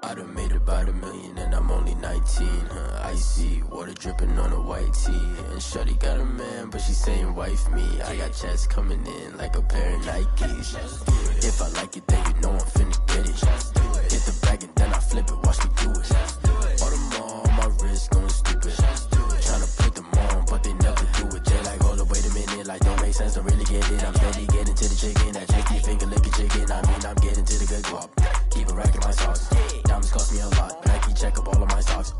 I done made about 1 million and I'm only 19. Icy water dripping on a white tee. And shorty got a man, but she saying wife me. I got checks coming in like a pair of Nikes. If I like it, then you know I'm finna get it. Hit the bag and then I flip it, watch me do it. All them on my wrist going stupid. Tryna put them on, but they never do it. They like, hold up, wait a minute, like don't make sense, don't really get it. I'm steady getting to the chicken, that chicky finger licking chicken. I mean, I'm getting to the good guap. Keep a rack in my socks. Diamonds cost me a lot. Nike check up all of my socks.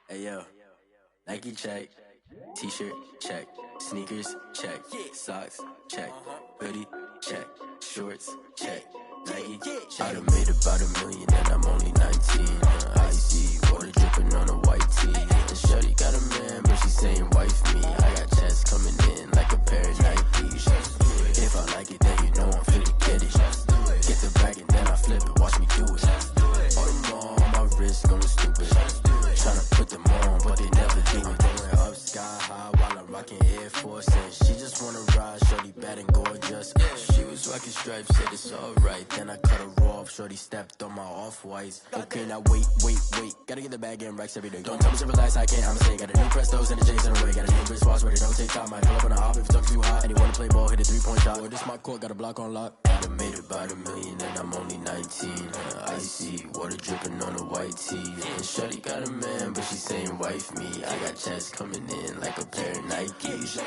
Hey yo, Nike check. T-shirt check. Sneakers check. Socks check. Hoodie check. Shorts check. Nike I done made about 1 million and I'm only 19. Icy water dripping on a white tee. And shorty got a man, but she saying wife me. I got checks coming in like a pair of Nikes. If I like it, then you know I'm finna get it. Get the bag and then I flip it, watch me do it. All them on my wrist going stupid. Tryna put them on, but they never do it. Going up sky high while I'm rocking Air Forces. She just wanna ride, shorty bad and gorgeous. She was rocking stripes, said it's alright. Then I cut her off, shorty stepped on my off-whites. Okay, now wait. Gotta get the bag and racks every day. Don't tell me to relax, I can't, I'ma say. Got a new Prestos and the J's in the way. Got a new British watch, but it don't take time. Might pull up on a hop if it's up too high. And you wanna play ball, hit a 3-point shot. Or this my court, got a block on lock. I done made about 1 million and I'm only 19. Icy water dripping on a white tee. And shorty got a man, but she saying wife me. I got checks coming in like a pair of Nikes.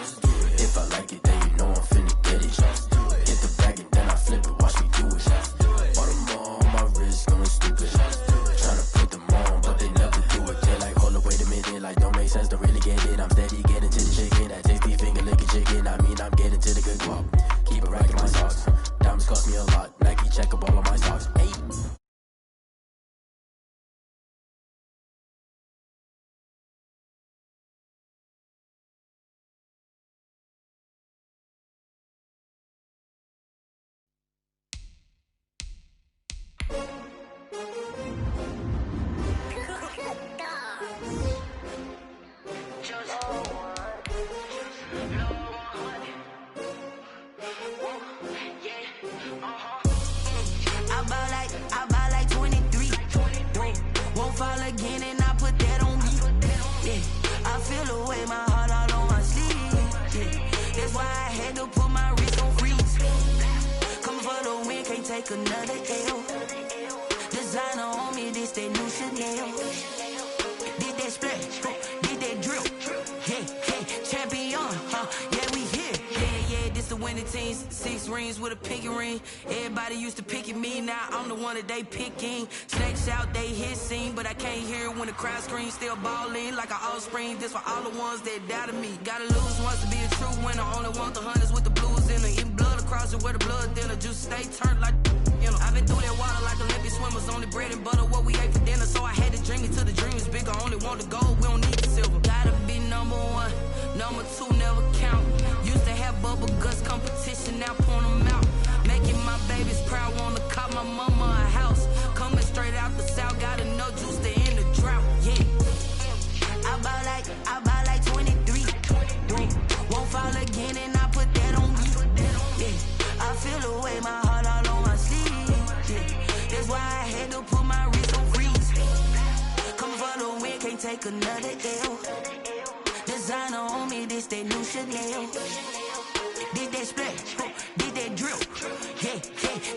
If I like it, then you know I'm finna get it. Hit the bag and then I flip it, watch me do it. All them on my wrist going stupid. Tryna put them on, but they never do it. They like, hold up, wait a minute, like don't make sense, don't really get it. I'm steady getting to the chicken, that tasty finger licking chicken. I mean, I'm getting to the good guap. Keep a rack in my socks. Diamonds cost me a lot. Nike check up all of my socks. Hey. I buy like 23. Won't fall again and I put that on me. Yeah, I feel the way, my heart all on my sleeve. Yeah, that's why I had to put my wrist on freeze. Coming for the win, can't take another L. Designer on me, this that new Chanel. Did that splash, did that drill. Yeah, champion, yeah, we here. Yeah, this the winning team. 6 rings with a pinky ring. Everybody used to pick at me, now I'm the one that they picking. Snakes out, they hit scene, but I can't hear it when the crowd screams. Still balling like an offspring. This for all the ones that doubted me. Gotta lose once to be a true winner. Only want the hunters with the blues in her. Eating blood across it where the blood thinner. Juice stay turned like, you know. I've been through that water like Olympic swimmers. Only bread and butter what we ate for dinner. So I had to dream it till the dream is bigger. Only want the gold, we don't need the silver. Gotta be number 1, number 2 never count. Used to have bubble guts competition, now point them out. Making my babies proud, wanna cop my mama a house. Coming straight out the south, got enough juice to end the drought. Yeah, I buy like 23. Won't fall again and I put that on me. Yeah, I feel the way, my heart all on my sleeve. Yeah, that's why I had to put my wrist on freeze. Coming for the win, can't take another L. Designer on me, this that new Chanel. Did that splash, did that drill. Yeah,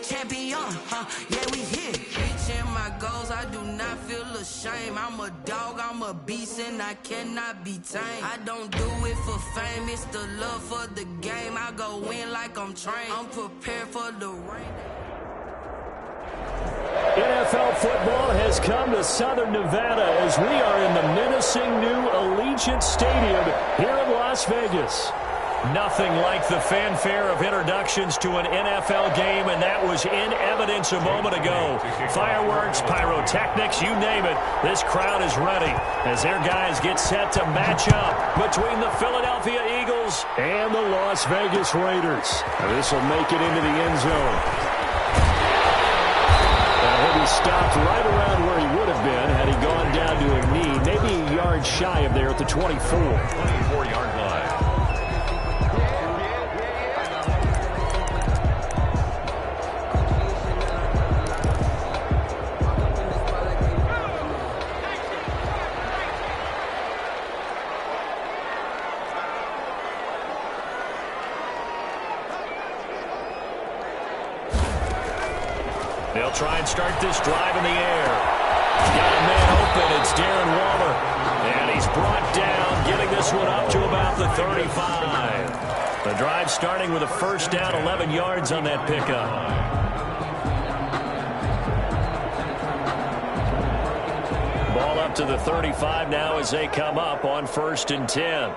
champion, yeah, we here. Reaching my goals, I do not feel ashamed. I'm a dog, I'm a beast, and I cannot be tamed. I don't do it for fame, it's the love for the game. I go in like I'm trained, I'm prepared for the rain. NFL football has come to Southern Nevada as we are in the menacing new Allegiant Stadium here in Las Vegas. Nothing like the fanfare of introductions to an NFL game, and that was in evidence a moment ago. Fireworks, pyrotechnics, you name it. This crowd is ready as their guys get set to match up between the Philadelphia Eagles and the Las Vegas Raiders. Now this will make it into the end zone. He'll be stopped right around where he would have been had he gone down to a knee, maybe a yard shy of there at the 24. 24-yard line. try and start this drive in the air. Got a man open. It's Darren Waller. And he's brought down, getting this one up to about the 35. The drive starting with a first down, 11 yards on that pickup. Ball up to the 35 now as they come up on 1st and 10.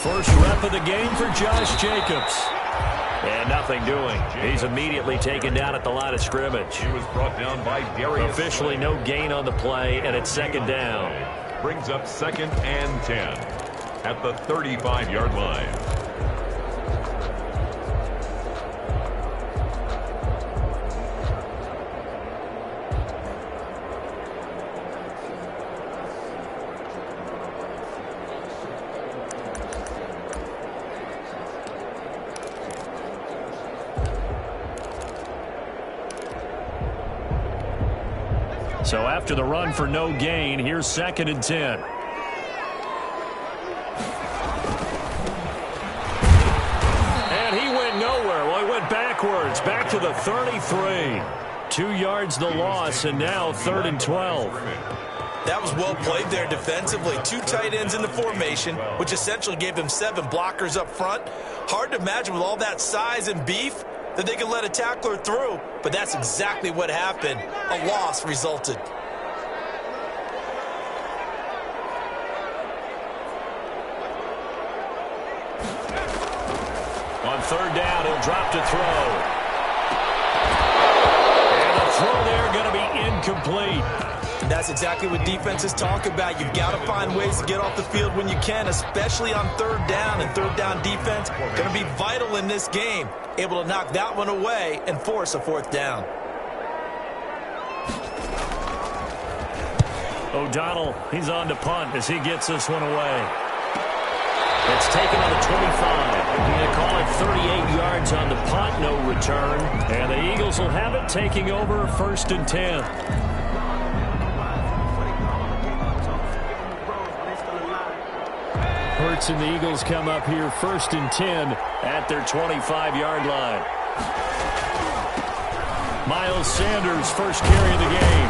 First rep of the game for Josh Jacobs. And nothing doing. He's immediately taken down at the line of scrimmage. He was brought down by Darius. Officially no gain on the play, and it's 2nd down. Brings up 2nd and 10 at the 35-yard line. So after the run for no gain, here's 2nd and 10. And he went nowhere. Well, he went backwards, back to the 33. 2 yards the loss, and now 3rd and 12. That was well played there defensively. 2 tight ends in the formation, which essentially gave them 7 blockers up front. Hard to imagine with all that size and beef that they could let a tackler through, but that's exactly what happened. A loss resulted. On 3rd down, he'll drop to throw. And the throw there going to be incomplete. That's exactly what defenses talk about. You've got to find ways to get off the field when you can, especially on 3rd down. And 3rd down defense going to be vital in this game. Able to knock that one away and force a 4th down. O'Donnell, he's on to punt as he gets this one away. It's taken on the 25. They call it 38 yards on the punt, no return. And the Eagles will have it, taking over 1st and 10. Hurts and the Eagles come up here 1st and 10 at their 25-yard line. Miles Sanders, first carry of the game.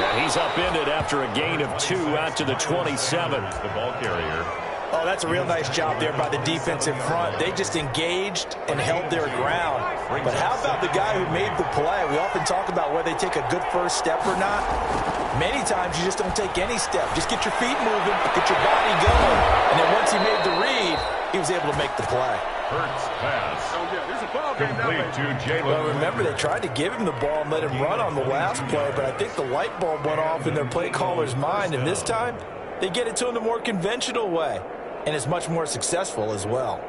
And he's upended after a gain of 2 out to the 27. The ball carrier. Oh, that's a real nice job there by the defensive front. They just engaged and held their ground. But how about the guy who made the play? We often talk about whether they take a good first step or not. Many times you just don't take any step. Just get your feet moving, get your body going. And then once he made the read, he was able to make the play. Hurts pass. Complete to Jalen. Well, remember, they tried to give him the ball and let him run on the last play, but I think the light bulb went off in their play caller's mind, and this time they get it to him the more conventional way, and it's much more successful as well.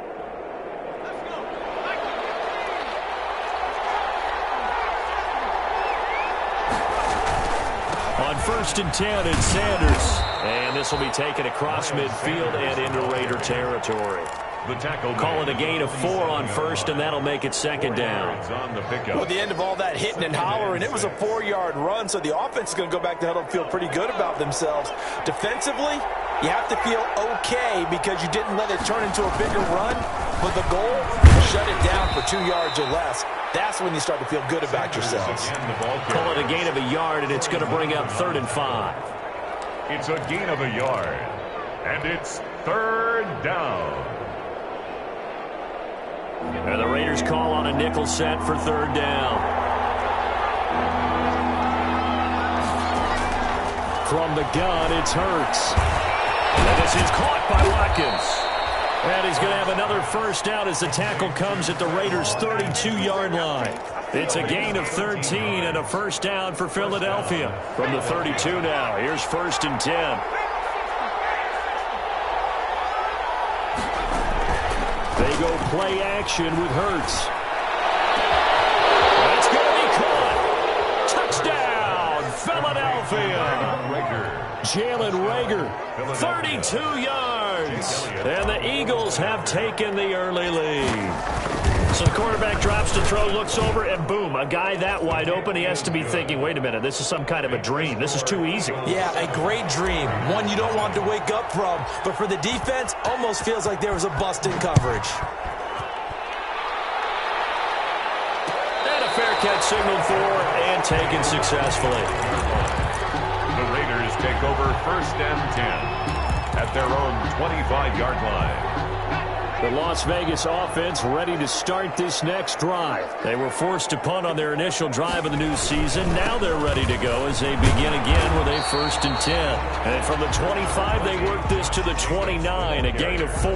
On 1st and 10, it's Sanders. And this will be taken across midfield and into Raider territory. The tackle. Call it a gain of 4 on 1st, and that'll make it 2nd down. On the pickup. Well, at the end of all that hitting and hollering, it was a 4-yard run, so the offense is going to go back to huddle and feel pretty good about themselves. Defensively, you have to feel okay because you didn't let it turn into a bigger run, but the goal, shut it down for 2 yards or less. That's when you start to feel good about yourselves. Call it a gain of a yard, and it's going to bring up 3rd and 5. It's a gain of a yard, and it's 3rd down. And the Raiders call on a nickel set for 3rd down. From the gun, it's Hurts. And this is caught by Watkins. And he's going to have another first down as the tackle comes at the Raiders' 32-yard line. It's a gain of 13 and a first down for Philadelphia. From the 32 now, here's 1st and 10. They go play action with Hurts. That's going to be caught. Touchdown, Philadelphia. Jalen Reagor, 32 yards. And the Eagles have taken the early lead. So the quarterback drops to throw, looks over, and boom, a guy that wide open, he has to be thinking, wait a minute, this is some kind of a dream. This is too easy. Yeah, a great dream. One you don't want to wake up from. But for the defense, almost feels like there was a bust in coverage. fair catch signaled for and taken successfully. The Raiders take over 1st and 10 at their own 25-yard line. The Las Vegas offense ready to start this next drive. They were forced to punt on their initial drive of the new season. Now they're ready to go as they begin again with a 1st and 10. And from the 25, they work this to the 29, a gain of 4.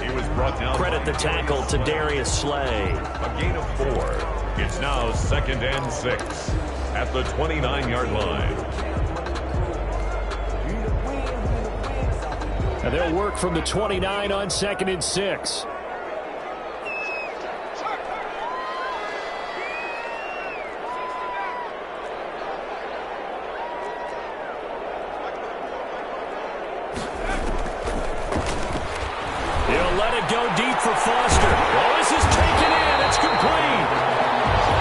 He was brought down. Credit the tackle to Darius Slay. A gain of 4. It's now 2nd and 6 at the 29-yard line. And they'll work from the 29 on 2nd and 6. He'll let it go deep for Foster. Oh, this is taken in. It's complete.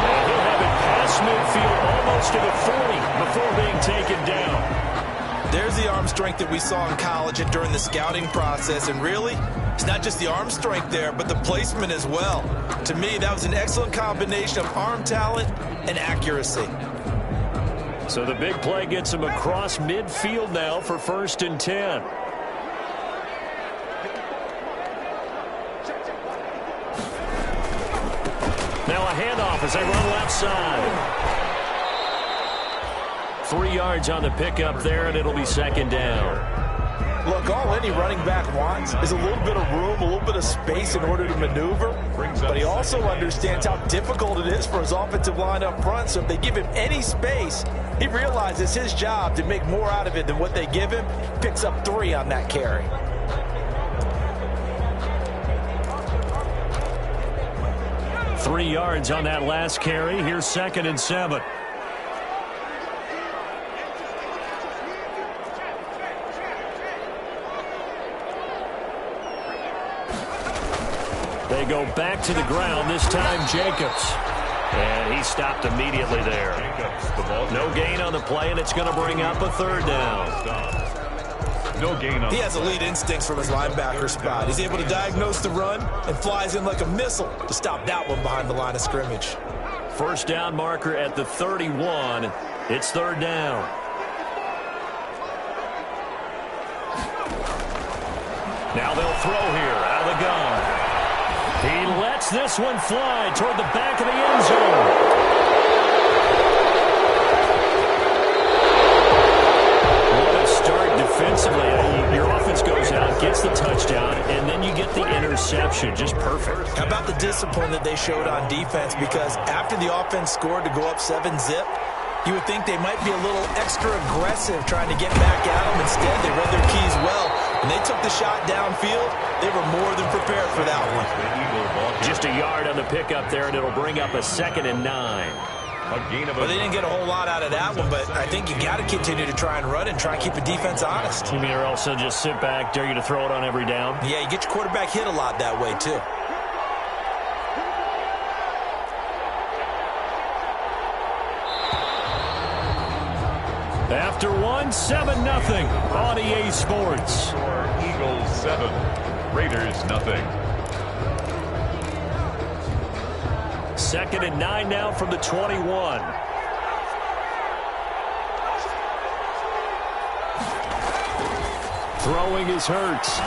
And he'll have it past midfield almost to the 40 before being taken down. There's the arm strength that we saw in college and during the scouting process. And really, it's not just the arm strength there, but the placement as well. To me, that was an excellent combination of arm talent and accuracy. So the big play gets him across midfield now for 1st and 10. Now a handoff as they run left side. 3 yards on the pickup there, and it'll be 2nd down. Look, all any running back wants is a little bit of room, a little bit of space in order to maneuver. But he also understands how difficult it is for his offensive line up front. So if they give him any space, he realizes his job to make more out of it than what they give him. Picks up 3 on that carry. Three yards on that last carry. Here's 2nd and 7. They go back to the ground, this time Jacobs. And he stopped immediately there. No gain on the play, and it's going to bring up a 3rd down. No gain on. He has elite instincts from his linebacker spot. He's able to diagnose the run and flies in like a missile to stop that one behind the line of scrimmage. 1st down marker at the 31. It's 3rd down. Now they'll throw here out of the gun. He lets this one fly toward the back of the end zone. What a start defensively. Your offense goes out, gets the touchdown, and then you get the interception. Just perfect. How about the discipline that they showed on defense? Because after the offense scored to go up 7-zip, you would think they might be a little extra aggressive trying to get back at them. Instead, they read their keys well. When they took the shot downfield, they were more than prepared for that one. Just a yard on the pickup there, and it'll bring up a 2nd and 9. Well, they didn't get a whole lot out of that one, but I think you got to continue to try and run and try and keep the defense honest. You mean or also just sit back, dare you to throw it on every down? Yeah, you get your quarterback hit a lot that way, too. After 7-0 on EA Sports. Eagles 7, Raiders 0. 2nd and 9 now from the 21. Throwing is Hurts.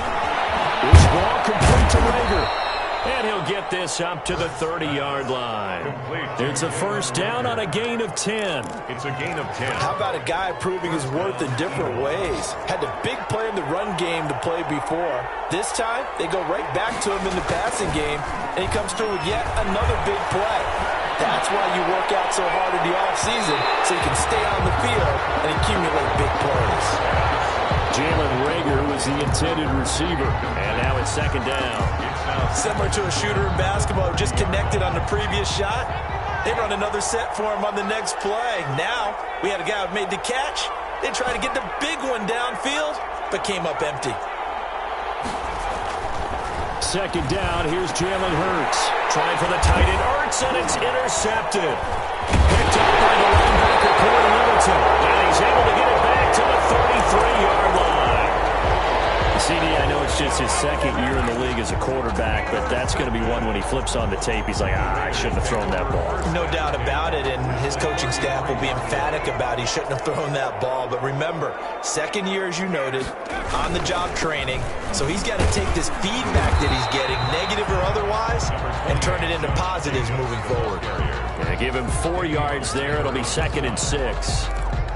This ball complete to Rager. And he'll get this up to the 30-yard line. It's a 1st down on a gain of 10. It's a gain of 10. How about a guy proving his worth in different ways? Had a big play in the run game to play before. This time, they go right back to him in the passing game, and he comes through with yet another big play. That's why you work out so hard in the offseason, so you can stay on the field and accumulate big plays. Jalen Reagor was the intended receiver, and now it's 2nd down. Similar to a shooter in basketball who just connected on the previous shot. They run another set for him on the next play. Now, we had a guy who made the catch. They tried to get the big one downfield, but came up empty. 2nd down, here's Jalen Hurts. Trying for the tight end, Hurts, and it's intercepted. Picked up by the linebacker, Corey Littleton. And he's able to get it back to the 33-yard line. CD, I know it's just his second year in the league as a quarterback, but that's going to be one when he flips on the tape, he's like, I shouldn't have thrown that ball. No doubt about it, and his coaching staff will be emphatic about he shouldn't have thrown that ball. But remember, second year, as you noted, on-the-job training, so he's got to take this feedback that he's getting, negative or otherwise, and turn it into positives moving forward. Gonna give him 4 yards there. It'll be 2nd and 6.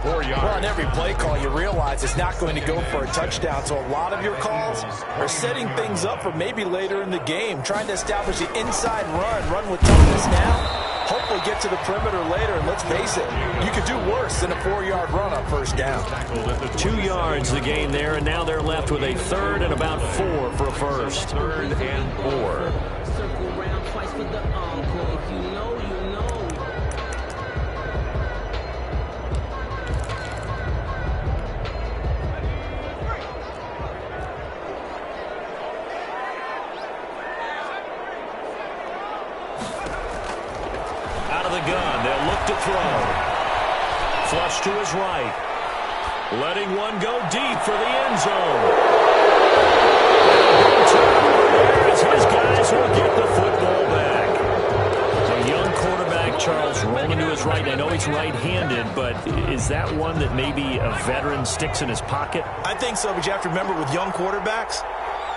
4 yards. Well, on every play call, you realize it's not going to go for a touchdown, so a lot of your calls are setting things up for maybe later in the game, trying to establish the inside run with toughness now, hopefully get to the perimeter later, and let's face it, you could do worse than a 4-yard run on first down. 2 yards the gain there, and now they're left with a 3rd and about 4 for a first. 3rd and 4. Circle around twice for the encore. If you know, you know. Out of the gun, they'll look to throw. Flush to his right. Letting one go deep for the end zone. As his guys will get the football back. A young quarterback, Charles, rolling to his right. I know he's right-handed, but is that one that maybe a veteran sticks in his pocket? I think so, but you have to remember with young quarterbacks,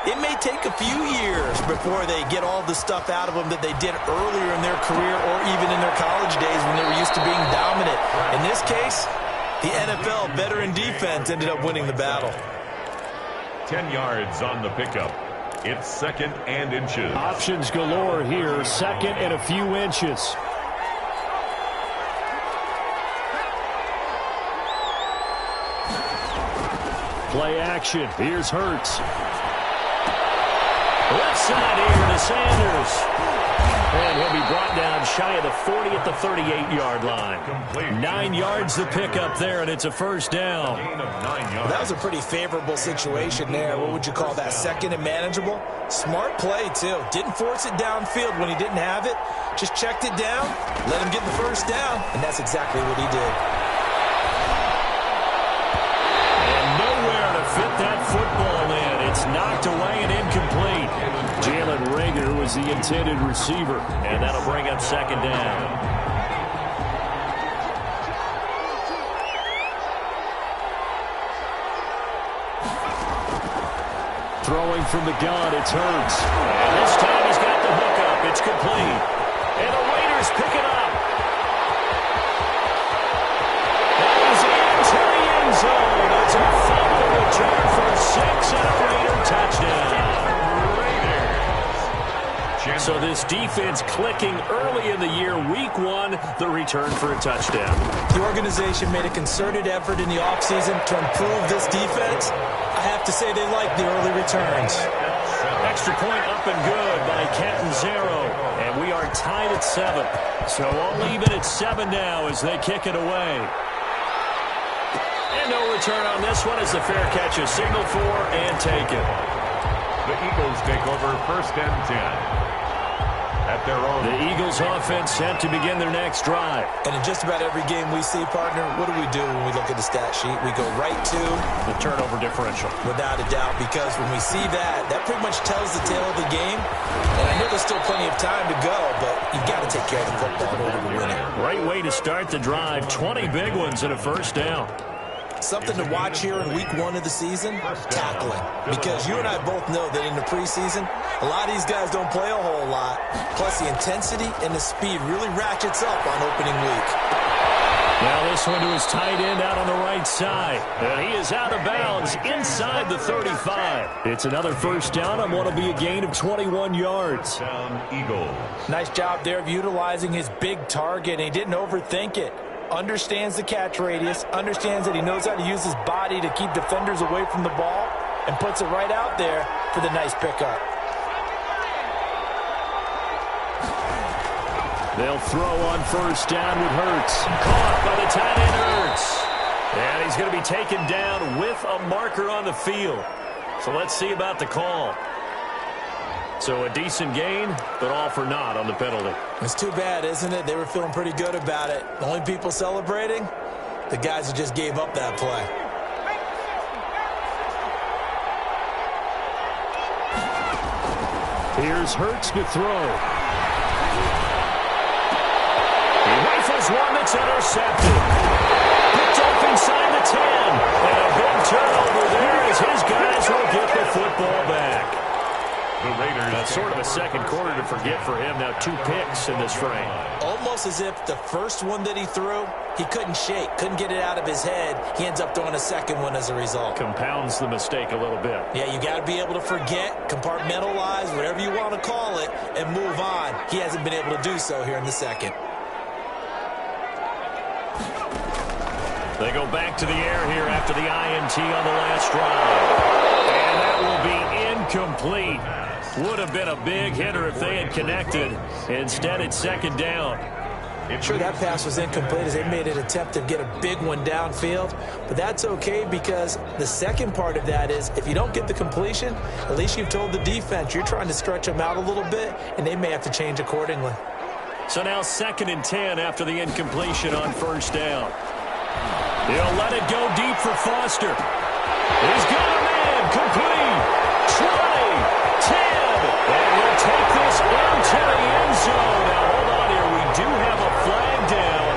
it may take a few years before they get all the stuff out of them that they did earlier in their career or even in their college days when they were used to being dominant. In this case, the NFL veteran defense ended up winning the battle. 10 yards on the pickup. It's 2nd and inches. Options galore here. 2nd and a few inches. Play action. Here's Hurts. Left side here to Sanders. And he'll be brought down shy of the 40 at the 38-yard line. Complete. 9 yards to pick up there, and it's a first down. Gain of 9 yards. Well, that was a pretty favorable situation there. What would you call that? 2nd and manageable? Smart play, too. Didn't force it downfield when he didn't have it. Just checked it down, let him get the first down, and that's exactly what he did. And nowhere to fit that football in. It's knocked away and incomplete. Jalen Reagor was the intended receiver, and that'll bring up 2nd down. Throwing from the gun, it's Hurts. And this time he's got the hook up. It's complete. And the Raiders pick it up. And he's into the end zone. It's a fumble return for 6 and a Raider touchdown. So this defense clicking early in the year. Week 1, the return for a touchdown. The organization made a concerted effort in the offseason to improve this defense. I have to say they like the early returns. Extra point up and good by Catanzaro. And we are tied at 7. So I'll leave it at 7 now as they kick it away. And no return on this one as the fair catch is signaled for and taken. The Eagles take over 1st and 10. At their own. The Eagles offense set to begin their next drive. And in just about every game we see, partner, what do we do when we look at the stat sheet? We go right to the turnover differential. Without a doubt, because when we see that pretty much tells the tale of the game. And I know there's still plenty of time to go, but you've got to take care of the football in order to win it. Great way to start the drive. 20 big ones and a first down. Something to watch here in week 1 of the season, tackling. Because you and I both know that in the preseason, a lot of these guys don't play a whole lot. Plus, the intensity and the speed really ratchets up on opening week. Now this one to his tight end out on the right side. And he is out of bounds inside the 35. It's another first down on what will be a gain of 21 yards. Down Eagles. Nice job there of utilizing his big target. And he didn't overthink it. Understands the catch radius, understands that he knows how to use his body to keep defenders away from the ball, and puts it right out there for the nice pickup. They'll throw on first down with Hurts. Caught by the tight end Hurts. And he's going to be taken down with a marker on the field. So let's see about the call. So a decent gain, but all for naught on the penalty. It's too bad, isn't it? They were feeling pretty good about it. The only people celebrating, the guys who just gave up that play. Here's Hurts to throw. He rifles one that's intercepted. Picked off inside the 10. And a big turnover there as his guys will get the football back. The Raiders. That's sort of a second quarter to forget for him. Now 2 picks in this frame. Almost as if the first one that he threw, he couldn't shake, couldn't get it out of his head. He ends up throwing a second one as a result. Compounds the mistake a little bit. Yeah, you got to be able to forget, compartmentalize, whatever you want to call it, and move on. He hasn't been able to do so here in the second. They go back to the air here after the INT on the last drive. And that will be incomplete. Would have been a big hitter if they had connected. Instead, it's second down. Sure, that pass was incomplete as they made an attempt to get a big one downfield. But that's okay because the second part of that is if you don't get the completion, at least you've told the defense you're trying to stretch them out a little bit, and they may have to change accordingly. So now 2nd and 10 after the incompletion on first down. He'll let it go deep for Foster. He's got a man complete. 20, 10. And we'll take this into the end zone. Now, hold on here. We do have a flag down.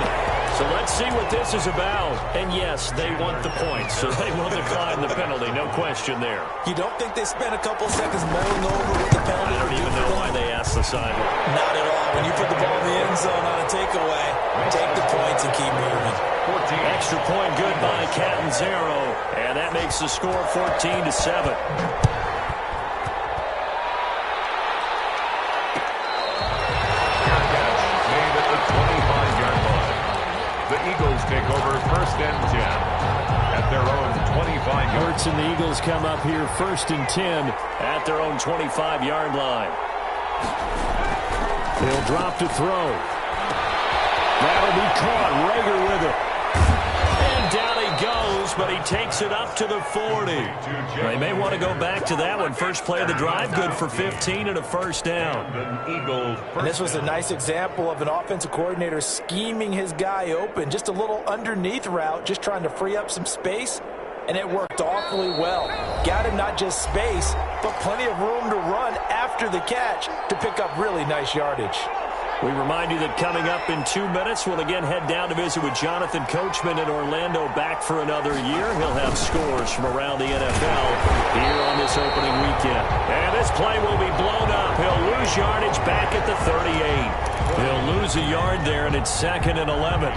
So let's see what this is about. And, yes, they want the points, so they will decline the penalty. No question there. You don't think they spent a couple seconds mulling over what the penalty? I don't even know why they asked the sideline. Not at all. When you put the ball in the end zone on a takeaway, take the points and keep moving. Extra point good by Catanzaro. And that makes the score 14-7. The Eagles take over 1st and 10 at their own 25-yard. Hurts and the Eagles come up here 1st and 10 at their own 25-yard line. He'll drop to throw. That'll be caught. Rager with it. And down he goes, but he takes it up to the 40. They may want to go back to that one. First play of the drive, good for 15 and a first down. And this was a nice example of an offensive coordinator scheming his guy open. Just a little underneath route, just trying to free up some space, and it worked awfully well. Got him not just space, but plenty of room to run after the catch to pick up really nice yardage. We remind you that coming up in 2 minutes, we'll again head down to visit with Jonathan Coachman in Orlando, back for another year. He'll have scores from around the NFL here on this opening weekend. And this play will be blown up. He'll lose yardage back at the 38. He'll lose a yard there, and it's 2nd and 11.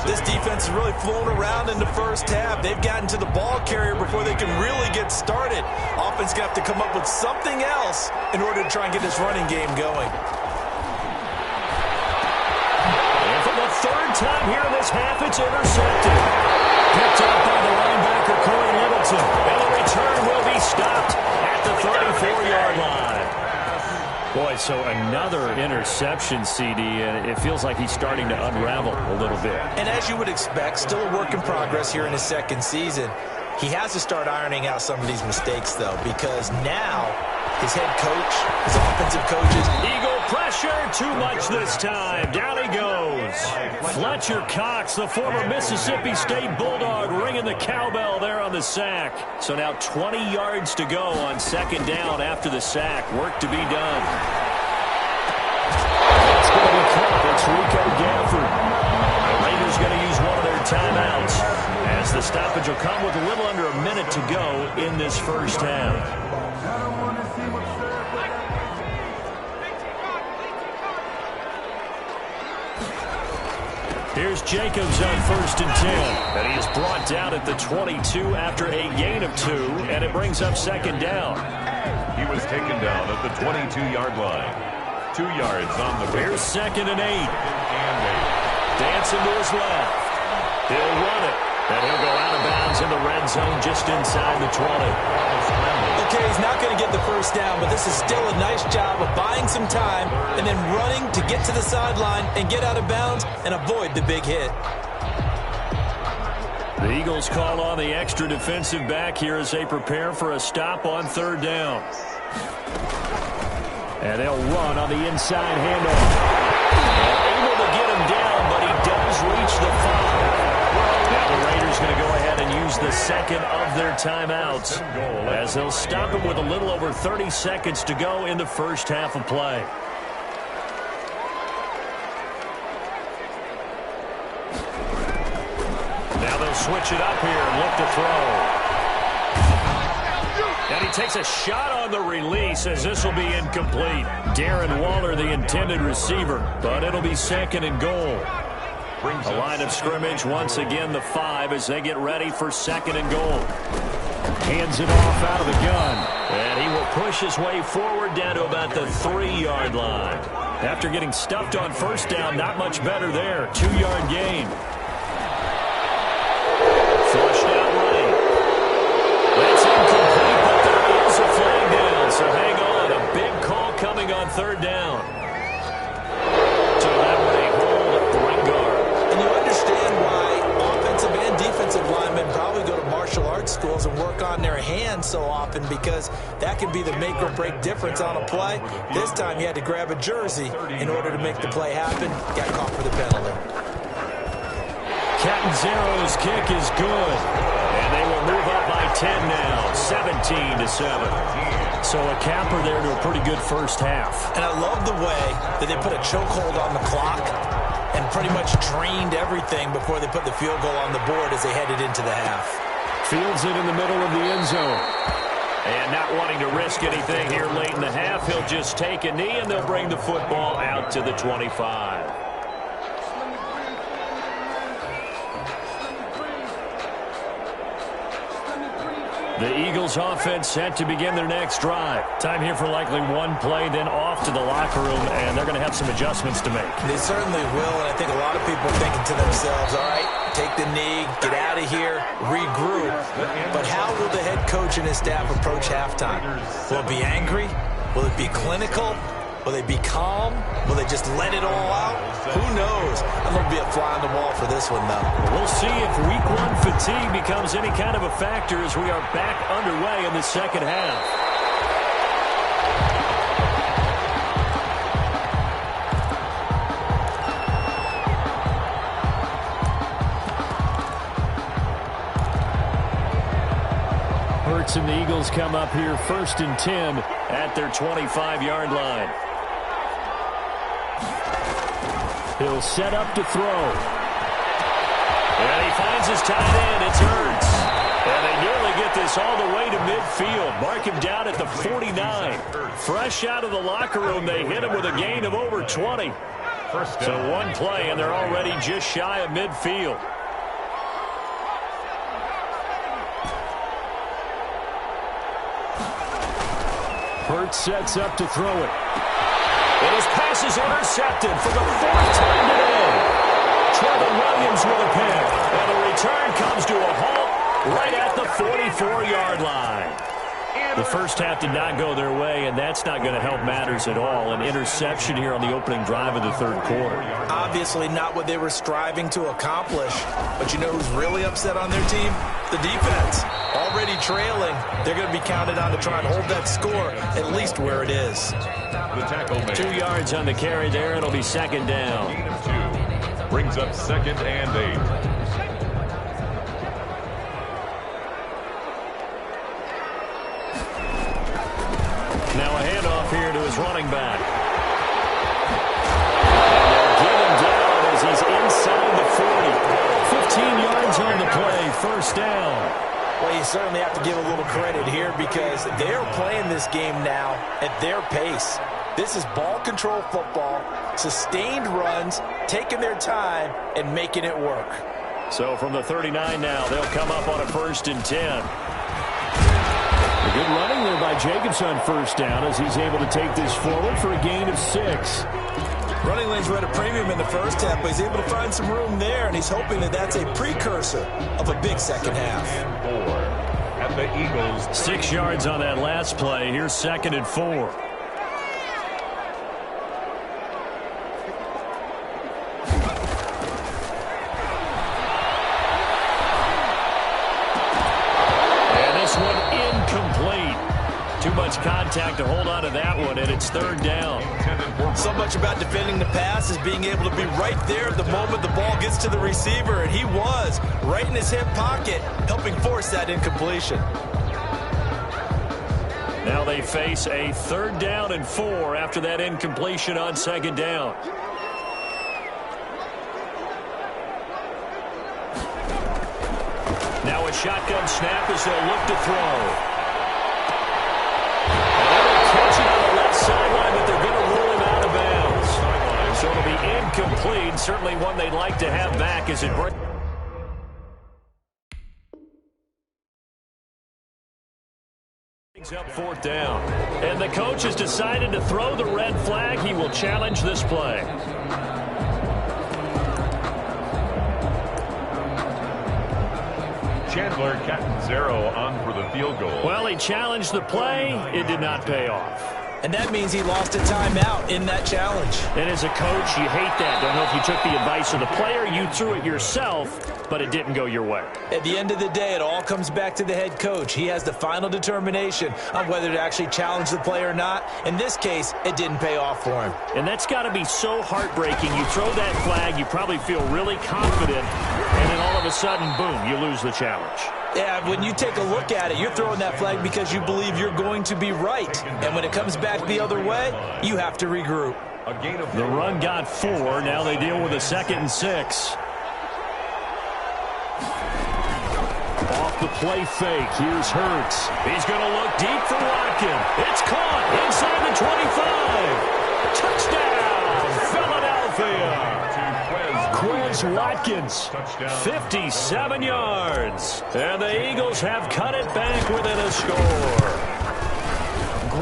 This defense has really flown around in the first half. They've gotten to the ball carrier before they can really get started. Offense going to have to come up with something else in order to try and get this running game going. Third time here in this half, it's intercepted. Picked up by the linebacker, Corey Littleton. And the return will be stopped at the 34-yard line. Boy, so another interception, CD, and it feels like he's starting to unravel a little bit. And as you would expect, still a work in progress here in his second season. He has to start ironing out some of these mistakes, though, because now his head coach, his offensive coaches. Eagle pressure, too much this time. Down he goes. Fletcher Cox, the former Mississippi State Bulldog, ringing the cowbell there on the sack. So now 20 yards to go on 2nd down after the sack. Work to be done. That's going to be caught. It's Rico Gafford. The Raiders going to use one of their timeouts, as the stoppage will come with a little under a minute to go in this first half. Here's Jacobs on 1st and 10. And he is brought down at the 22 after a gain of 2, and it brings up 2nd down. He was taken down at the 22-yard line. 2 yards on the Here's 2nd and 8. Dancing to his left. He'll run it. And he'll go out of bounds in the red zone just inside the 20. Okay, he's not going to get the first down, but this is still a nice job of buying some time and then running to get to the sideline and get out of bounds and avoid the big hit. The Eagles call on the extra defensive back here as they prepare for a stop on 3rd down. And they'll run on the inside handoff. Able to get him down, but he does reach the 5. Now the Raiders going to go ahead and use the second of their timeouts, as they'll stop him with a little over 30 seconds to go in the first half of play. Now they'll switch it up here and look to throw. And he takes a shot on the release, as this will be incomplete. Darren Waller, the intended receiver, but it'll be second and goal. A line of scrimmage, once again the 5 as they get ready for second and goal. Hands it off out of the gun. And he will push his way forward down to about the 3-yard line. After getting stuffed on first down, not much better there. 2-yard gain. Flushed out right. That's incomplete, but there is a flag down, so hang on. A big call coming on third down. So that would a hold right guard. And you understand why offensive and defensive linemen probably go to martial arts schools and work on their hands so often, because that can be the make or break difference on a play. This time he had to grab a jersey in order to make the play happen. Got caught for the penalty. Catanzaro's kick is good. And they will move up by 10 now, 17-7. So a capper there to a pretty good first half. And I love the way that they put a chokehold on the clock and pretty much drained everything before they put the field goal on the board as they headed into the half. Fields it in the middle of the end zone. And not wanting to risk anything here late in the half, he'll just take a knee and they'll bring the football out to the 25. The Eagles offense set to begin their next drive. Time here for likely one play, then off to the locker room, and they're going to have some adjustments to make. They certainly will, and I think a lot of people are thinking to themselves, all right, take the knee, get out of here, regroup. But how will the head coach and his staff approach halftime? Will it be angry? Will it be clinical? Will they be calm? Will they just let it all out? Who knows? I'm going to be a fly on the wall for this one, though. We'll see if week one fatigue becomes any kind of a factor as we are back underway in the second half. Hurts and the Eagles come up here 1st and 10 at their 25-yard line. He'll set up to throw. And he finds his tight end. It's Hurts. And they nearly get this all the way to midfield. Mark him down at the 49. Fresh out of the locker room, they hit him with a gain of over 20. So one play, and they're already just shy of midfield. Hurts sets up to throw it. And his pass is intercepted for the 4th time today. Trevor Williams with a pick. And the return comes to a halt right at the 44-yard line. The first half did not go their way, and that's not going to help matters at all. An interception here on the opening drive of the third quarter. Obviously not what they were striving to accomplish. But you know who's really upset on their team? The defense. Already trailing, they're going to be counted on to try and hold that score at least where it is. The tackle made. 2 yards on the carry there. It'll be second down. Gain of 2. Brings up 2nd and 8. Now a handoff here to his running back. And they'll get him down as he's inside the 40. 15 yards on the play, first down. Well, you certainly have to give a little credit here because they're playing this game now at their pace. This is ball control football, sustained runs, taking their time, and making it work. So from the 39 now, they'll come up on a 1st and 10. A good running there by Jacobs on first down as he's able to take this forward for a gain of 6. Running lanes were at a premium in the first half, but he's able to find some room there, and he's hoping that that's a precursor of a big second half. And 4 at the Eagles. 6 yards on that last play. Here's 2nd and 4. And this one incomplete. Too much contact to hold on to that one, and it's 3rd down. So much about defending the pass is being able to be right there at the moment the ball gets to the receiver, and he was right in his hip pocket, helping force that incompletion. Now they face a 3rd down and 4 after that incompletion on 2nd down. Now a shotgun snap as they'll look to throw. And they'll catch it on the left sideline, but they're going to rule him out of bounds. So it'll be incomplete. Certainly one they'd like to have back as it breaks. Up 4th down. And the coach has decided to throw the red flag. He will challenge this play. Chandler Catanzaro on for the field goal. Well, he challenged the play. It did not pay off. And that means he lost a timeout in that challenge. And as a coach, you hate that. Don't know if you took the advice of the player. You threw it yourself, but it didn't go your way. At the end of the day, it all comes back to the head coach. He has the final determination on whether to actually challenge the play or not. In this case, it didn't pay off for him. And that's got to be so heartbreaking. You throw that flag, you probably feel really confident, and then all of a sudden, boom, you lose the challenge. Yeah, when you take a look at it, you're throwing that flag because you believe you're going to be right. And when it comes back the other way, you have to regroup. The run got 4. Now they deal with a 2nd and 6. Off the play fake. Here's Hurts. He's going to look deep for Watkins. It's caught inside the 25. Touchdown, Philadelphia. Quez Watkins, 57 yards. And the Eagles have cut it back within a score.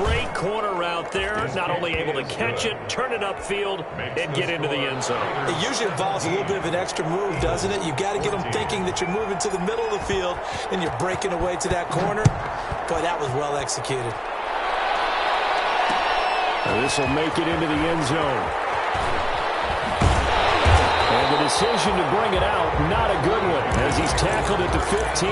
Great corner route there. Not only able to catch it, turn it upfield, and get into the end zone. It usually involves a little bit of an extra move, doesn't it? You've got to get them thinking that you're moving to the middle of the field and you're breaking away to that corner. Boy, that was well executed. This will make it into the end zone. And the decision to bring it out, not a good one, as he's tackled at the 15.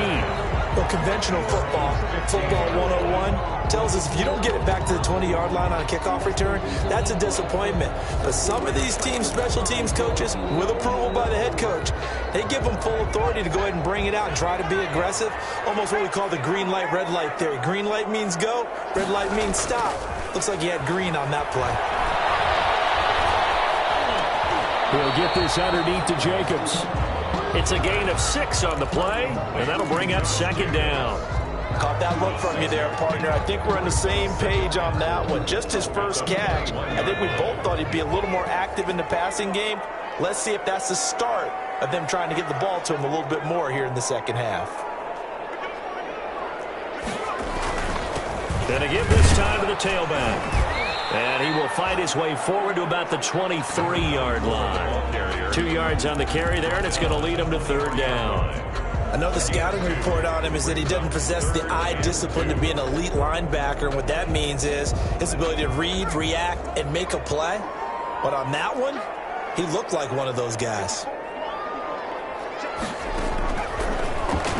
Well, conventional football 101, tells us if you don't get it back to the 20-yard line on a kickoff return, that's a disappointment. But some of these teams, special teams coaches, with approval by the head coach, they give them full authority to go ahead and bring it out and try to be aggressive. Almost what we call the green light, red light theory. Green light means go, red light means stop. Looks like he had green on that play. He'll get this underneath to Jacobs. It's a gain of 6 on the play, and that'll bring up 2nd down. Caught that look from you there, partner. I think we're on the same page on that one. Just his first catch. I think we both thought he'd be a little more active in the passing game. Let's see if that's the start of them trying to get the ball to him a little bit more here in the second half. Gonna give this time to the tailback. And he will fight his way forward to about the 23-yard line. 2 yards on the carry there, and it's going to lead him to 3rd down. Another scouting report on him is that he doesn't possess the eye discipline to be an elite linebacker. And what that means is his ability to read, react, and make a play. But on that one, he looked like one of those guys.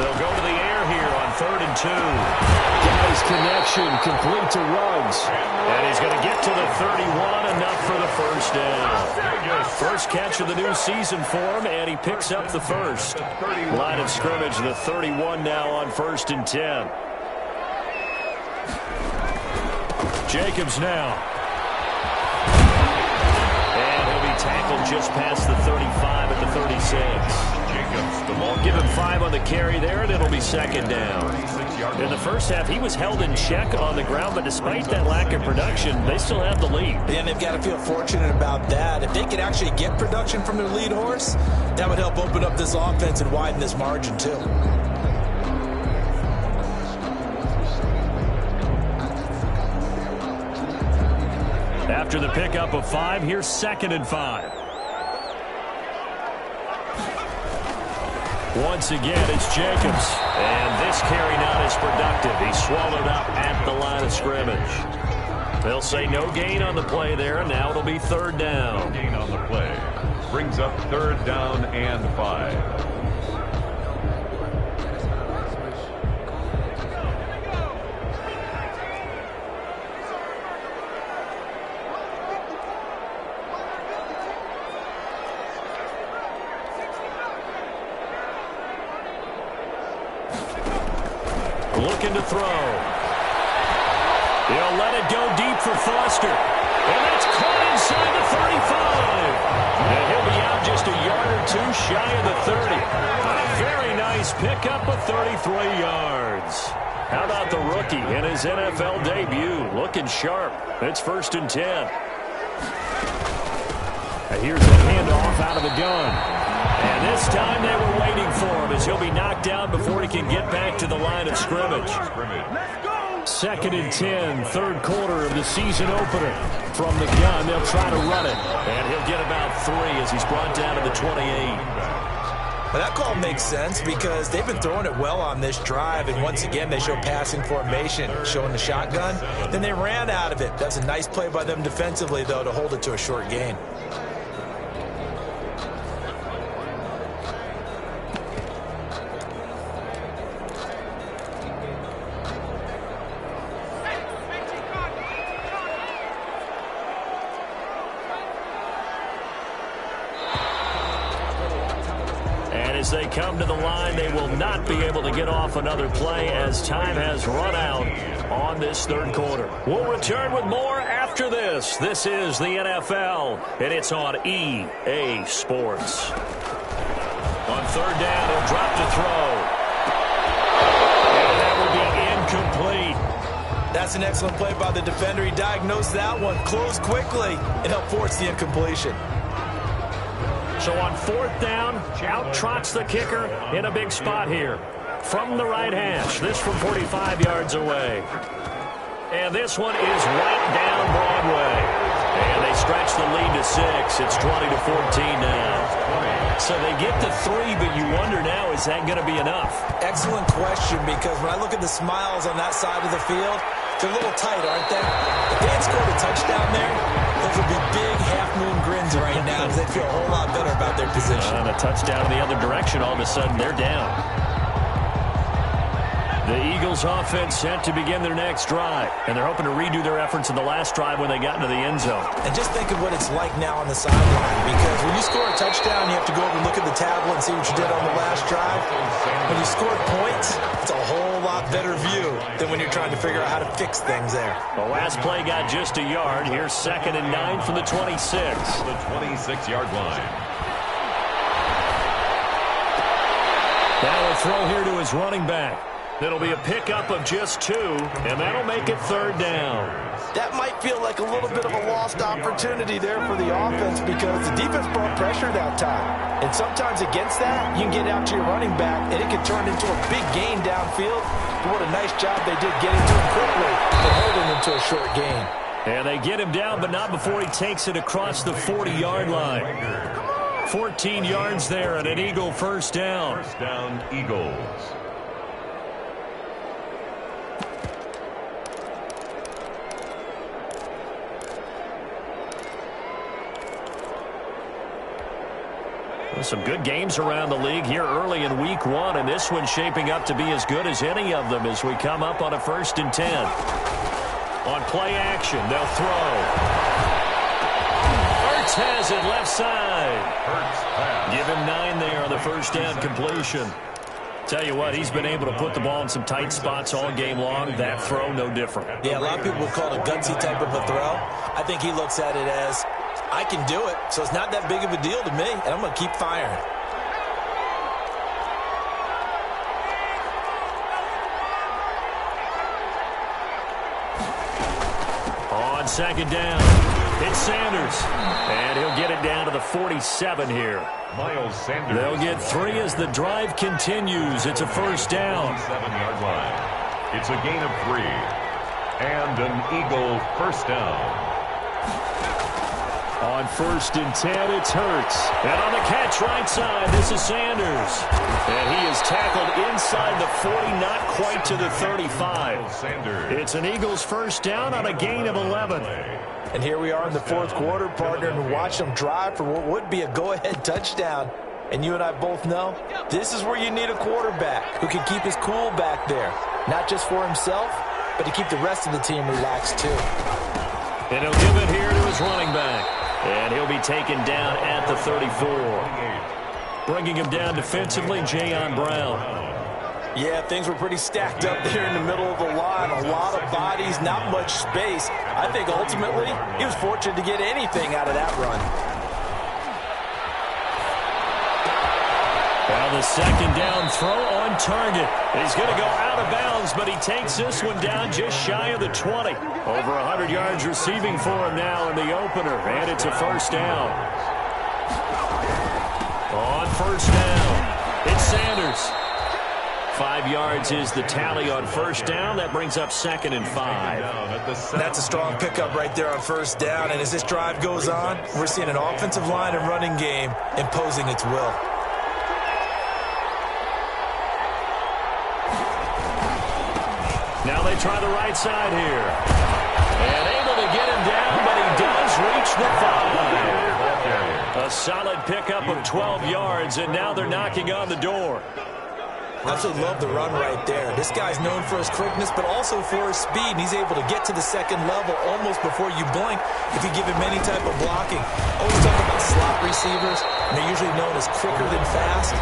They'll go to the air here on 3rd and 2. Guy's connection complete to Ruggs. And he's going to get to the 31, enough for the first down. First catch of the new season for him, and he picks up the first. Line of scrimmage, the 31 now on 1st and 10. Jacobs now. And he'll be tackled just past the 35 at the 36. Give him 5 on the carry there, and it'll be 2nd down. In the first half, he was held in check on the ground, but despite that lack of production, they still have the lead. And they've got to feel fortunate about that. If they could actually get production from their lead horse, that would help open up this offense and widen this margin, too. After the pickup of 5, here's 2nd and 5. Once again, it's Jacobs. And this carry not as productive. He's swallowed up at the line of scrimmage. They'll say no gain on the play there. Now it'll be 3rd down. No gain on the play. Brings up 3rd down and 5. looking to throw. He'll let it go deep for Foster. And that's caught inside the 35. And he'll be out just a yard or two shy of the 30. A very nice pickup of 33 yards. How about the rookie in his NFL debut? Looking sharp. It's 1st and 10. And here's a handoff out of the gun. And this time they were waiting for him as he'll be knocked down before he can get back to the line of scrimmage. 2nd and 10, 3rd quarter of the season opener. From the gun, they'll try to run it. And he'll get about 3 as he's brought down to the 28. Well, that call makes sense because they've been throwing it well on this drive, and once again they show passing formation, showing the shotgun. Then they ran out of it. That's a nice play by them defensively, though, to hold it to a short gain. As they come to the line, they will not be able to get off another play as time has run out on this 3rd quarter. We'll return with more after this. This is the NFL, and it's on EA Sports. On 3rd down, he'll drop to throw. And that will be incomplete. That's an excellent play by the defender. He diagnosed that one, closed quickly, and helped force the incompletion. So on 4th down, out trots the kicker in a big spot here. From the right hash, this from 45 yards away. And this one is right down Broadway. And they stretch the lead to 6. It's 20-14 now. So they get to 3, but you wonder now, is that going to be enough? Excellent question, because when I look at the smiles on that side of the field, they're a little tight, aren't they? If they had scored a touchdown there, those would be big half-moon grins right now because they'd feel a whole lot better about their position. And a touchdown in the other direction, all of a sudden they're down. The Eagles offense set to begin their next drive, and they're hoping to redo their efforts in the last drive when they got into the end zone. And just think of what it's like now on the sideline, because when you score a touchdown, you have to go over and look at the tablet and see what you did on the last drive. When you scored points, it's a whole lot better view than when you're trying to figure out how to fix things there. The last play got just a yard. Here's 2nd and 9 from the 26. The 26-yard line. Now a throw here to his running back. It'll be a pickup of just 2, and that'll make it 3rd down. That might feel like a little bit of a lost opportunity there for the offense because the defense brought pressure that time. And sometimes against that, you can get out to your running back, and it can turn into a big gain downfield. But what a nice job they did getting to him quickly and holding him to a short gain. And they get him down, but not before he takes it across the 40-yard line. 14 yards there and an Eagle 1st down. 1st down, Eagles. Some good games around the league here early in week 1, and this one's shaping up to be as good as any of them as we come up on a 1st and 10. On play action, they'll throw. Hurts has it left side. Give him 9 there on the 1st down completion. Tell you what, he's been able to put the ball in some tight spots all game long. That throw, no different. Yeah, a lot of people would call it a gutsy type of a throw. I think he looks at it as, I can do it, so it's not that big of a deal to me, and I'm going to keep firing. On 2nd down, it's Sanders, and he'll get it down to the 47 here. Miles Sanders. They'll get 3 as the drive continues. It's a 1st down. 7-yard line. It's a gain of 3. And an Eagle 1st down. On 1st and 10, it's Hurts. And on the catch right side, this is Sanders. And he is tackled inside the 40, not quite to the 35. Sanders. It's an Eagles 1st down on a gain of 11. And here we are in the 4th quarter, partner, and watch them drive for what would be a go-ahead touchdown. And you and I both know this is where you need a quarterback who can keep his cool back there. Not just for himself, but to keep the rest of the team relaxed too. And he'll give it here to his running back. And he'll be taken down at the 34. Bringing him down defensively, Jayon Brown. Yeah, things were pretty stacked up there in the middle of the line. A lot of bodies, not much space. I think ultimately he was fortunate to get anything out of that run. Well, the second down throw on target. He's going to go out of bounds, but he takes this one down just shy of the 20. Over 100 yards receiving for him now in the opener, and it's a first down. On first down, it's Sanders. 5 yards is the tally on first down. That brings up 2nd and 5. That's a strong pickup right there on first down. And as this drive goes on, we're seeing an offensive line and running game imposing its will. Now they try the right side here. And able to get him down, but he does reach the 5. A solid pickup of 12 yards, and now they're knocking on the door. Absolutely love the run right there. This guy's known for his quickness, but also for his speed. And he's able to get to the second level almost before you blink if you give him any type of blocking. Always talk about slot receivers, and they're usually known as quicker than fast.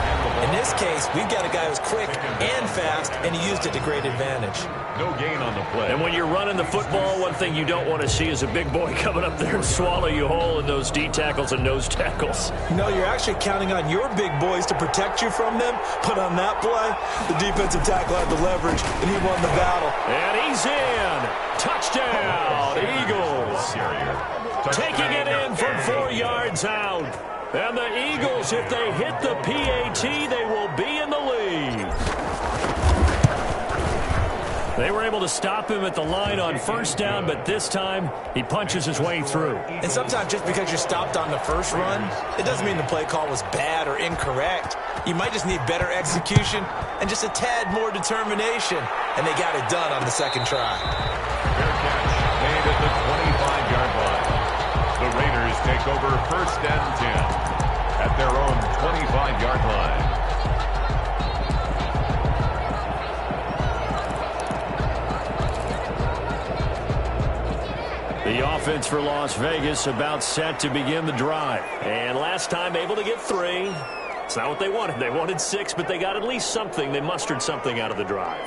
In this case, we've got a guy who's quick and fast, and he used it to great advantage. No gain on the play. And when you're running the football, one thing you don't want to see is a big boy coming up there and swallow you whole in those D tackles and nose tackles. No, you're actually counting on your big boys to protect you from them, but on that play, the defensive tackle had the leverage, and he won the battle. And he's in. Touchdown, Eagles. Taking it in from 4 yards out. And the Eagles, if they hit the PAT, they will be in the lead. They were able to stop him at the line on first down, but this time he punches his way through. And sometimes just because you're stopped on the first run, it doesn't mean the play call was bad or incorrect. You might just need better execution and just a tad more determination. And they got it done on the second try. Fair catch made at the 25-yard line. The Raiders take over 1st and 10 at their own 25-yard line. The offense for Las Vegas about set to begin the drive. And last time able to get 3. It's not what they wanted. They wanted 6, but they got at least something. They mustered something out of the drive.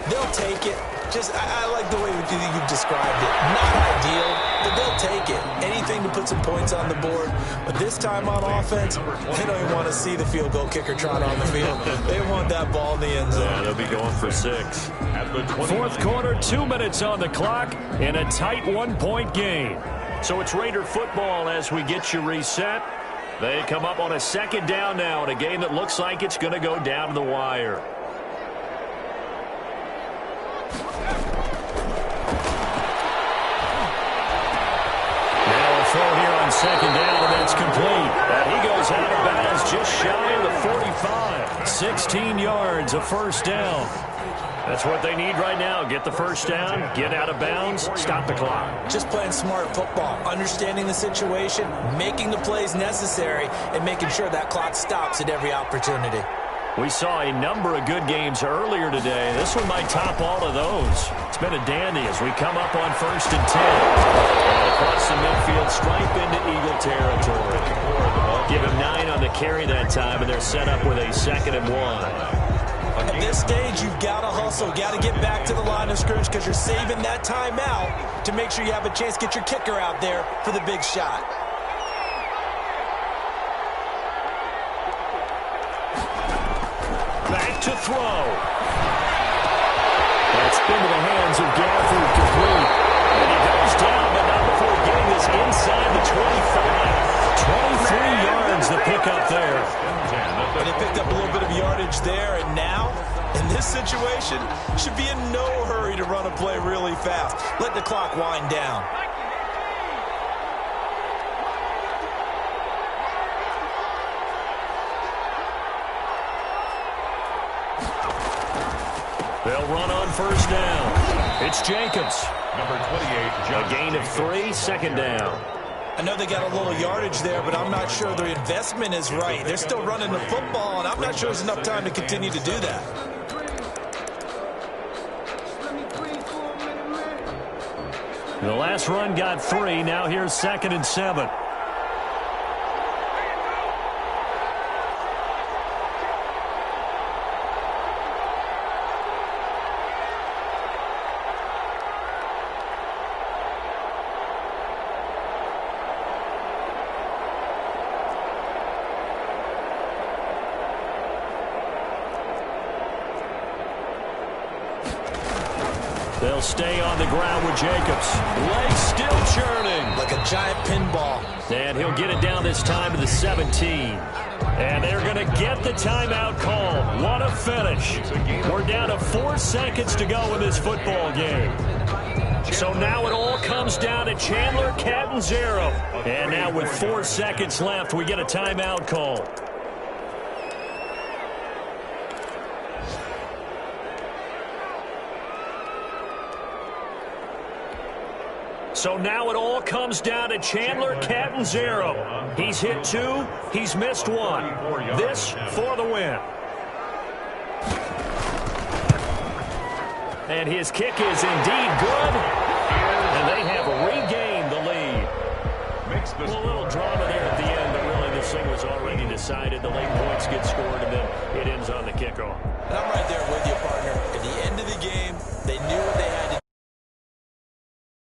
They'll take it. I like the way you've described it. Not ideal, but they'll take it. Anything to put some points on the board. But this time on offense, they don't even want to see the field goal kicker trot on the field. They want that ball in the end zone. Yeah, they'll be going for 6. Fourth quarter, 2 minutes on the clock in a tight 1-point game. So it's Raider football as we get you reset. They come up on a second down now in a game that looks like it's going to go down to the wire. Throw here on second down, and that's complete. And he goes out of bounds just shy of the 45. 16 yards, a first down. That's what they need right now. Get the first down, get out of bounds, stop the clock. Just playing smart football, understanding the situation, making the plays necessary, and making sure that clock stops at every opportunity. We saw a number of good games earlier today. This one might top all of those. It's been a dandy as we come up on 1st and 10. And across the midfield, stripe into Eagle territory. Give him 9 on the carry that time, and they're set up with a 2nd and 1. At this stage, you've got to hustle, got to get back to the line of scrimmage because you're saving that timeout to make sure you have a chance to get your kicker out there for the big shot. Back to throw. That's into the hands of Gafford, complete. And he goes down, but not before getting this inside the 25. 23 yards to pick up there. And they picked up a little bit of yardage there, and now, in this situation, should be in no hurry to run a play really fast. Let the clock wind down. They'll run on first down. It's Jacobs. Number 28, a gain of 3, second down. I know they got a little yardage there, but I'm not sure their investment is right. They're still running the football, and I'm not sure there's enough time to continue to do that. The last run got 3. Now here's 2nd and 7. They'll stay on the ground with Jacobs. Legs still churning. Like a giant pinball. And he'll get it down this time to the 17. And they're going to get the timeout call. What a finish. We're down to 4 seconds to go in this football game. So now it all comes down to Chandler Catanzaro. And now with 4 seconds left, we get a timeout call. So now it all comes down to Chandler Catanzaro. He's hit 2, he's missed 1. This for the win. And his kick is indeed good. And they have regained the lead. Well, a little drama there at the end, but really this thing was already decided. The late points get scored, and then it ends on the kickoff. And I'm right there with you.